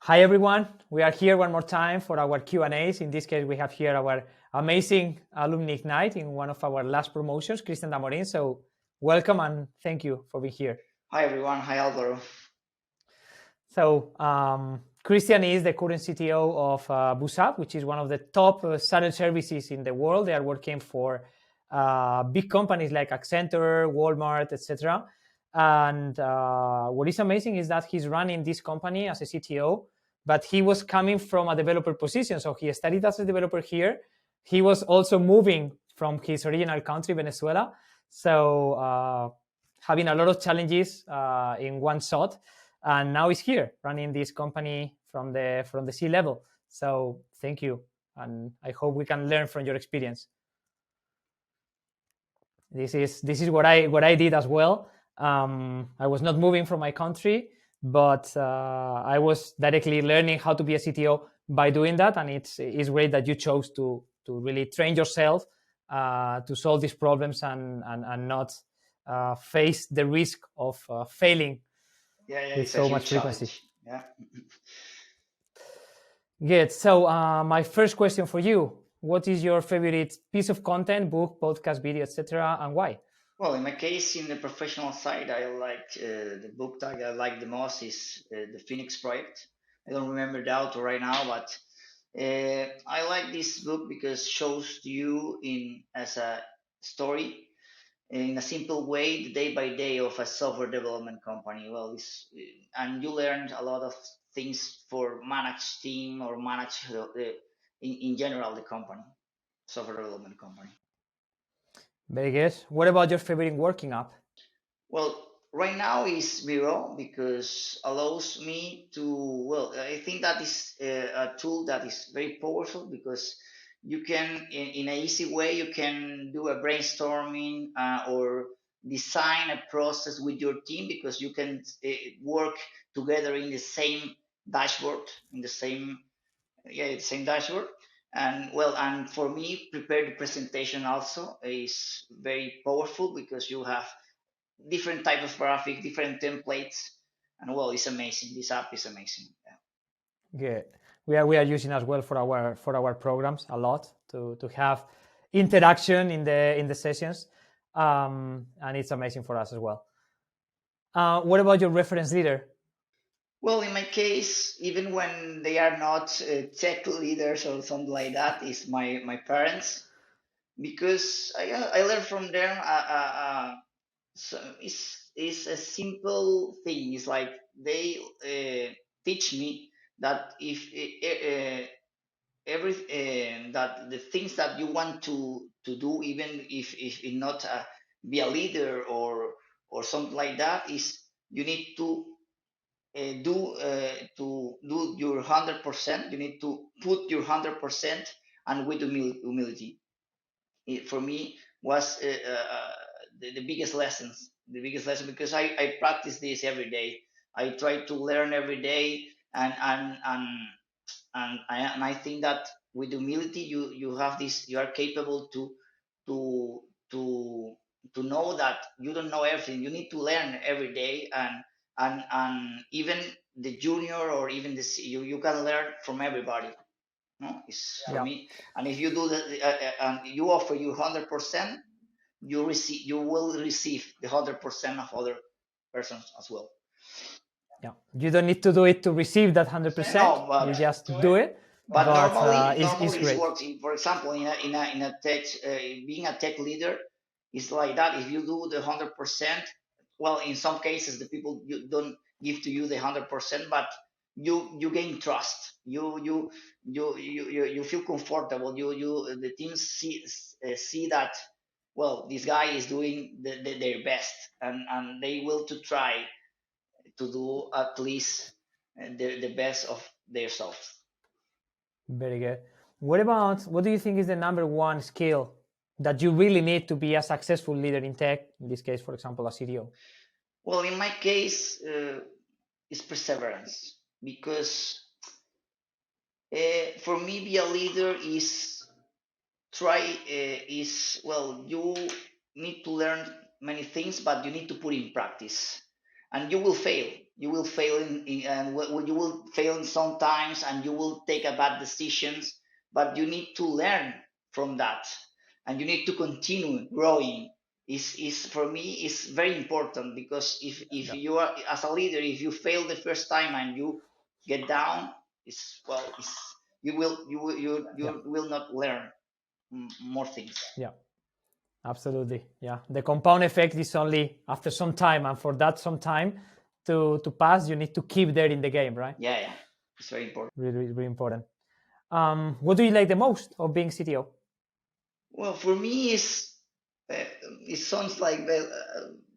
Hi everyone, we are here one more time for our Q&As. In this case, we have here our amazing alumni night in one of our last promotions, Christian De Amorim. So welcome and thank you for being here. Hi everyone, hi Alvaro. So Christian is the current CTO of BUSUP, which is one of the top salary services in the world. They are working for big companies like Accenture, Walmart, etc. And what is amazing is that he's running this company as a CTO, but he was coming from a developer position. So he studied as a developer here. He was also moving from his original country, Venezuela. So having a lot of challenges in one shot. And now he's here running this company from the C level. So thank you. And I hope we can learn from your experience. This is what I did as well. I was not moving from my country, but I was directly learning how to be a CTO by doing that, and it's great that you chose to really train yourself to solve these problems and not face the risk of failing with so much frequency. Yeah. Good. So my first question for you: what is your favorite piece of content, book, podcast, video, etc., and why? Well, in my case, in the professional side, I like the book that I like the most is the Phoenix Project. I don't remember the author right now, but I like this book because shows you in as a story in a simple way the day by day of a software development company. Well, and you learn a lot of things for manage team or manage in general the company, software development company. Very good. What about your favorite working app? Well, right now is Miro because allows me to, well, I think that is a tool that is very powerful because you can, in an easy way, you can do a brainstorming or design a process with your team because you can work together in the same dashboard, in the same dashboard. And well, and for me, prepare the presentation also is very powerful because you have different type of graphic, different templates, and well, it's amazing. This app is amazing. Yeah. Good. We are using as well for our programs a lot to have interaction in the sessions, and it's amazing for us as well. What about your reference leader? Well, in my case, even when they are not tech leaders or something like that, is my parents because I learn from them. So it's a simple thing. It's like they teach me that if every that the things that you want to do, even if it not be a leader or something like that, is you need to do your 100%. You need to put your 100% and with humility. For me was the biggest lessons, the biggest lesson because I practice this every day. I try to learn every day, and I think that with humility you have this, you are capable to to to know that you don't know everything. You need to learn every day, and even the junior or even you can learn from everybody. No, it's for Yeah. me. And if you do that and you offer you 100%, you will receive the 100% of other persons as well. Yeah. You don't need to do it to receive that 100%. No, You just do it, but but it's normally it great. works. For example, in a tech, being a tech leader is like that. If you do the 100%, well, in some cases the people you don't give to you the 100%, but you gain trust. You feel comfortable. The team see that, well, this guy is doing their best, and they will to try to do at least the best of their self. Very good. What do you think is the number one skill that you really need to be a successful leader in tech? In this case, for example, a CDO. Well, in my case, it's perseverance because for me, be a leader is try is well, you need to learn many things, but you need to put in practice. and you will fail. You will fail and you will fail sometimes, and you will take a bad decisions. But you need to learn from that, and you need to continue growing. Is for me is very important, because if Yeah. you are as a leader, if you fail the first time and you get down, it's well, it's Yeah. you will not learn more things. Yeah. Absolutely. Yeah. The compound effect is only after some time, and for that some time to pass, you need to keep there in the game, right? Yeah, it's very important. Really, really important. What do you like the most of being CTO? Well, for me, uh, it sounds like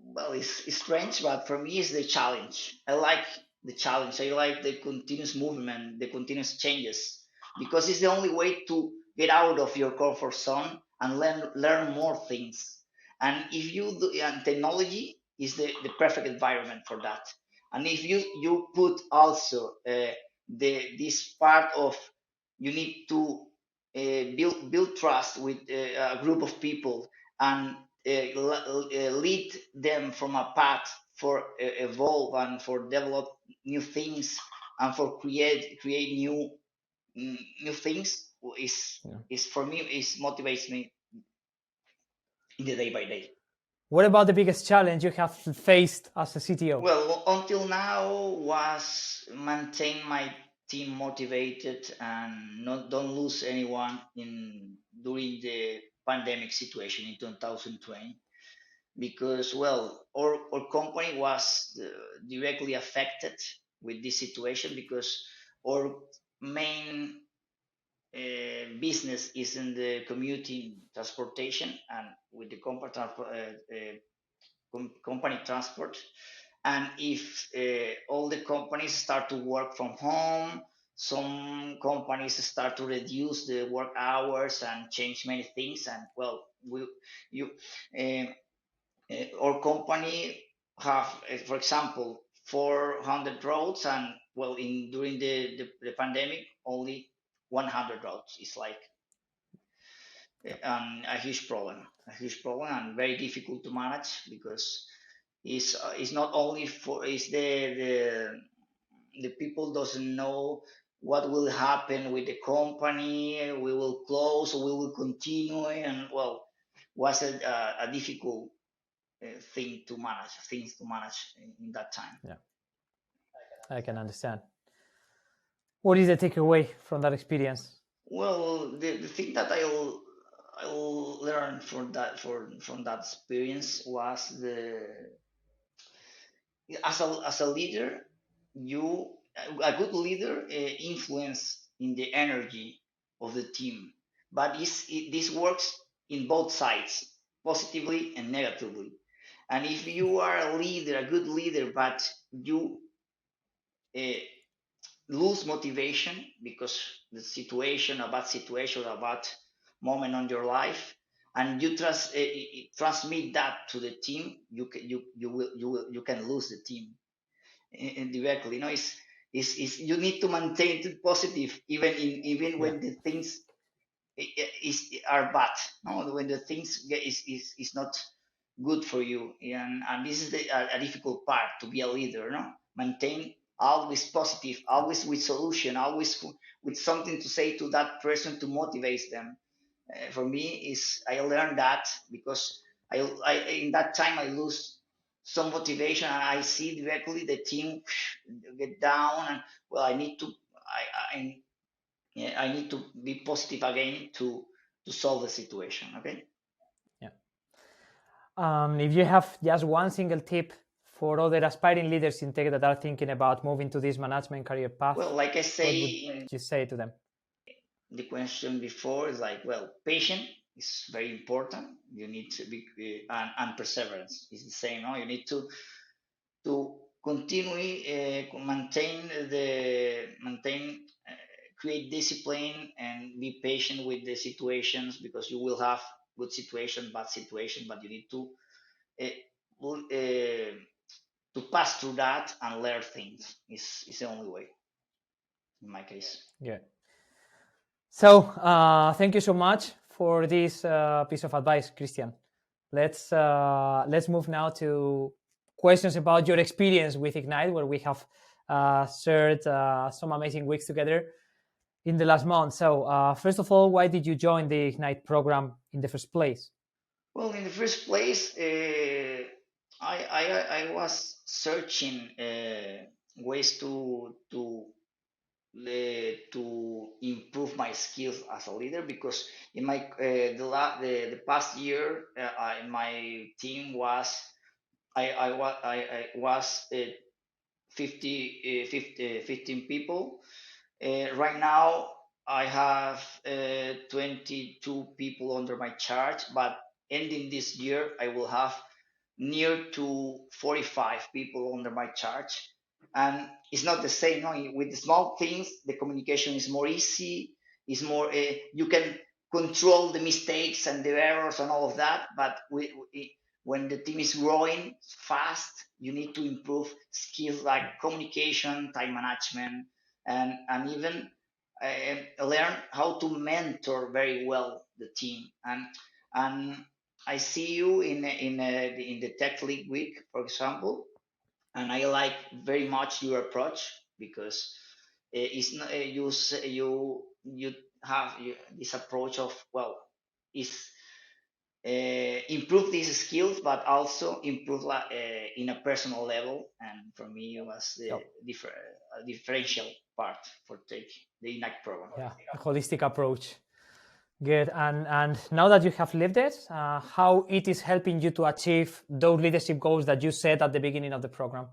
well, it's strange, but for me, it's the challenge. I like the challenge. I like the continuous movement, the continuous changes, because it's the only way to get out of your comfort zone and learn more things. And if you do, and technology is the perfect environment for that. And if you put also the this part of, you need to build trust with a group of people, and lead them from a path for evolve and for develop new things, and for create new things, Yeah. is for me, is motivates me in the day by day. What about the biggest challenge you have faced as a CTO? Well, until now was maintain my team motivated and not don't lose anyone in during the pandemic situation in 2020, because well, our company was directly affected with this situation, because our main business is in the commuting transportation, and with the company transport. And if all the companies start to work from home, some companies start to reduce the work hours and change many things. And well, you uh, our company have, for example, 400 roads, and well, in during the pandemic, only 100 roads. It's like a huge problem, and very difficult to manage, because it's not only for, it's the people doesn't know what will happen with the company. We will close or we will continue, and well, was a difficult things to manage in that time. Yeah, I can understand. What is the takeaway from that experience? Well, the thing that I'll learn from that experience was the, as a leader, you a good leader influence in the energy of the team, but this works in both sides, positively and negatively. And if you are a leader, a good leader, but you uh, lose motivation because the situation, a bad situation, a bad moment on your life, and you transmit that to the team, you can lose the team indirectly. You know, it's you need to maintain it positive, even Yeah. when the things are bad. No, when the things is not good for you, and this is a difficult part to be a leader. No, maintain always positive, always with solution, always with something to say to that person to motivate them. For me, is I learned that, because I in that time I lose some motivation, and I see directly the team get down, and well, I need to I yeah, I need to be positive again to solve the situation. Okay. Yeah. If you have just one single tip for other aspiring leaders in tech that are thinking about moving to this management career path, Well, like I what say would in you say to them? the question before, is like, well, patience is very important. You need to be and perseverance is the same. No, you need to continually maintain, create discipline, and be patient with the situations, because you will have good situation, bad situation, but you need uh, to pass through that and learn things. Is the only way, in my case. Yeah. So thank you so much for this piece of advice, Christian. Let's move now to questions about your experience with Ignite, where we have shared some amazing weeks together in the last month. So, first of all, why did you join the Ignite program in the first place? Well, in the first place, I was searching ways to improve my skills as a leader, because in my the past year, my team was I was 15 people. Right now, I have 22 people under my charge, but ending this year, I will have near to 45 people under my charge. And it's not the same. No? With the small things, the communication is more easy. It's more, you can control the mistakes and the errors and all of that. But when the team is growing fast, you need to improve skills like communication, time management, and even learn how to mentor very well the team. And I see you in the Tech League week, for example, and I like very much your approach, because it's not, you have this approach of, well, is improve these skills, but also improve in a personal level. And for me, it was the Yep. differential part for take the INAC program. Yeah, a holistic approach. Good. And now that you have lived it, how it is helping you to achieve those leadership goals that you set at the beginning of the program?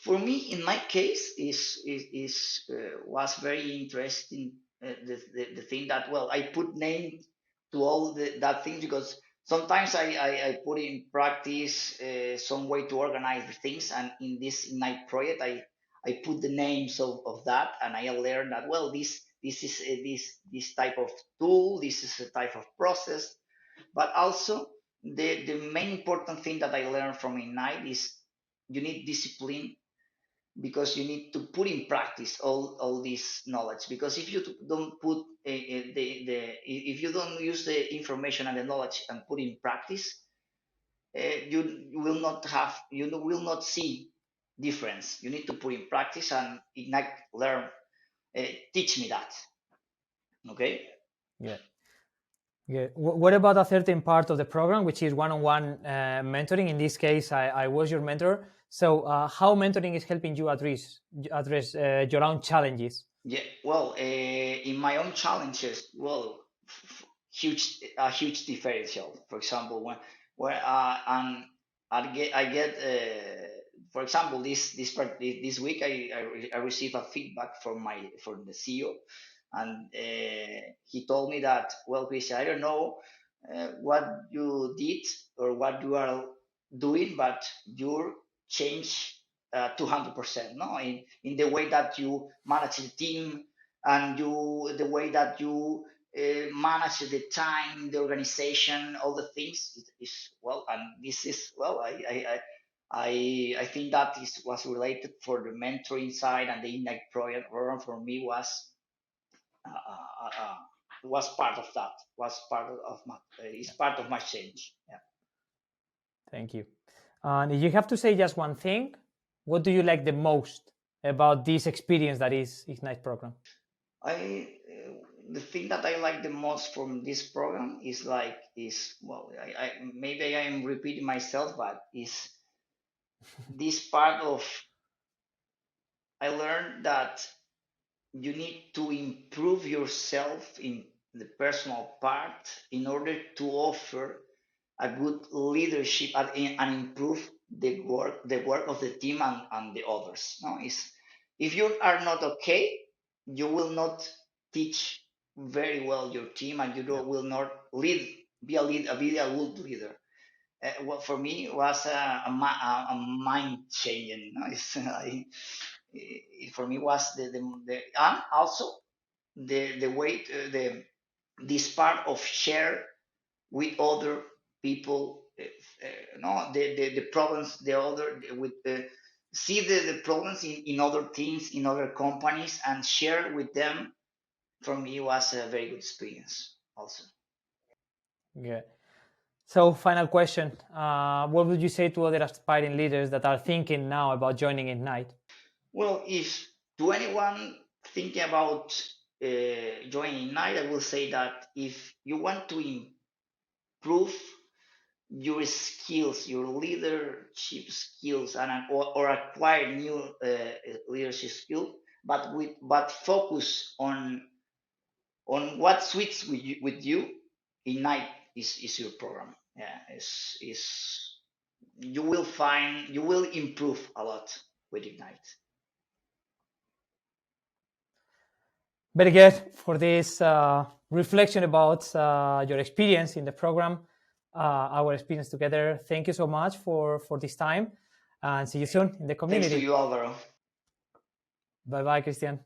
For me, in my case, is was very interesting. The thing that, well, I put name to all that things, because sometimes I put in practice some way to organize the things, and in this Ignite project, I put the names of that, and I learned that, well, this is this type of tool, this is a type of process. But also, the main important thing that I learned from Ignite is you need discipline, because you need to put in practice all this knowledge. Because if you don't put if you don't use the information and the knowledge and put in practice, you will not have, you will not see difference. You need to put in practice, and Ignite learn, teach me that. Okay. Yeah. Yeah. What about a certain part of the program, which is one-on-one mentoring? In this case, I was your mentor. So, how mentoring is helping you address your own challenges? Yeah, well, in my own challenges, well, huge, a huge differential. For example, when and for example, this week, I received a feedback from the CEO, and he told me that, well, Christian, I don't know what you did or what you are doing, but you're changed 200%, no, in the way that you manage the team, and the way that you manage the time, the organization, all the things is, well, and this is, well, I think that is was related for the mentoring side, and the Ignite program for me uh, uh, was part of that, was part of my is part of my change. Yeah. Thank you. And if you have to say just one thing, what do you like the most about this experience that is Ignite program? The thing that I like the most from this program is like is, well, I maybe I am repeating myself, but is this part of, I learned that you need to improve yourself in the personal part in order to offer a good leadership, and improve the work of the team, and the others. No, is, if you are not okay, you will not teach very well your team, and you Yeah. will not be a good leader. What for me was a mind changing. No? For me was the and also the way the this part of share with other people, no, the problems, the other with see the problems in other teams, in other companies, and share with them. For me was a very good experience also. Yeah. So, final question: what would you say to other aspiring leaders that are thinking now about joining Ignite? Well, if to anyone thinking about joining Ignite, I will say that if you want to improve your skills, your leadership skills, or acquire new leadership skill, but focus on what suits with you. Ignite is your program. Yeah, is you will improve a lot with Ignite. Very good for this reflection about your experience in the program, our experience together. Thank you so much for this time, and see you soon in the Thanks to community. you, Alvaro. Bye bye, Christian.